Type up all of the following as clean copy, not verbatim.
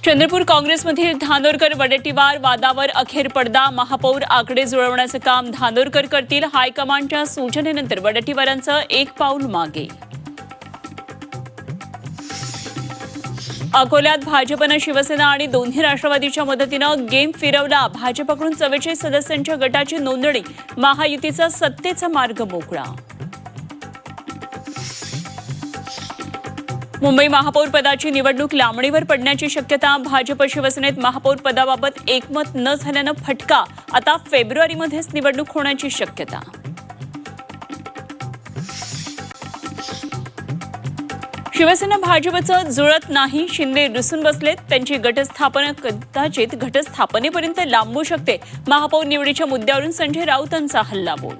चंद्रपूर काँग्रेसमधील धानोरकर वडेट्टीवार वादावर अखेर पडदा. महापौर आकडे जुळवण्याचं काम धानोरकर करतील. हायकमांडच्या सूचनेनंतर वडेट्टीवारांचं एक पाऊल मागे. अकोल्यात भाजपनं शिवसेना आणि दोन्ही राष्ट्रवादीच्या मदतीनं गेम फिरवला. भाजपकडून 44 सदस्यांच्या गटाची नोंदणी. महायुतीचा सत्तेचा मार्ग मोकळा. मुंबई महापौर पदाची निवडणूक लांबणीवर पडण्याची शक्यता. भाजप शिवसेनेत महापौर पदाबाबत एकमत न झाल्यानं फटका. आता फेब्रुवारीमध्येच निवडणूक होण्याची शक्यता. शिवसेना भाजपचं जुळत नाही. शिंदे रुसून बसलेत. त्यांची घटस्थापना कदाचित घटस्थापनेपर्यंत लांबू शकते. महापौर निवडीच्या मुद्द्यावरून संजय राऊतांचा हल्लाबोल.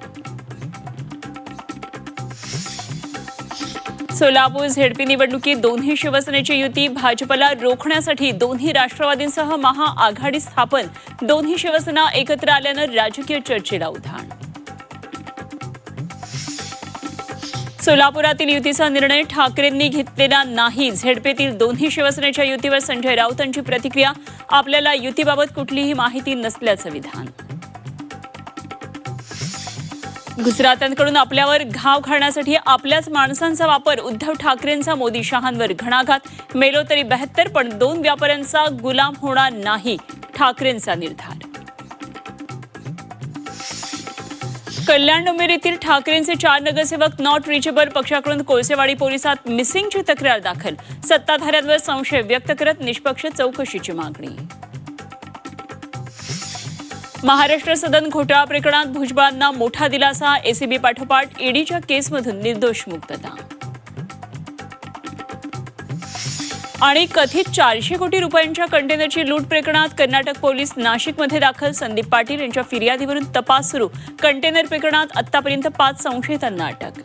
सोलापूर झेडपी निवडणुकीत दोन्ही शिवसेनेची युती. भाजपला रोखण्यासाठी दोन्ही राष्ट्रवादींसह महाआघाडी स्थापन. दोन्ही शिवसेना एकत्र आल्यानं राजकीय चर्चेला उधाण. सोलापुरातील युतीचा निर्णय ठाकरेंनी घेतलेला नाही. झेडपीतील दोन्ही शिवसेनेच्या युतीवर संजय राऊतांची प्रतिक्रिया. आपल्याला युतीबाबत कुठलीही माहिती नसल्याचं विधान. गुजरात्यांकडून आपल्यावर घाव घालण्यासाठी आपल्याच माणसांचा वापर. उद्धव ठाकरेंचा मोदी शहांवर घणाघात. मेलो तरी 72 पण 2 व्यापाऱ्यांचा गुलाम होणार नाही. ठाकरेंचा निर्धार. कल्याण डोंबिवलीतील ठाकरेंचे 4 नगरसेवक नॉट रिचेबल. पक्षाकडून कोळसेवाडी पोलिसात मिसिंगची तक्रार दाखल. सत्ताधाऱ्यांवर संशय व्यक्त करत निष्पक्ष चौकशीची मागणी. महाराष्ट्र सदन घोटाळा प्रकरणात भुजबळांना मोठा दिलासा. एसीबी पाठोपाठ ईडीच्या केसमधून निर्दोष मुक्तता. आणि कथित 400 कोटी रुपयांच्या कंटेनरची लूट प्रकरणात कर्नाटक पोलीस नाशिकमध्ये दाखल. संदीप पाटील यांच्या फिर्यादीवरून तपास सुरू. कंटेनर प्रकरणात आतापर्यंत 5 संशयितांना अटक.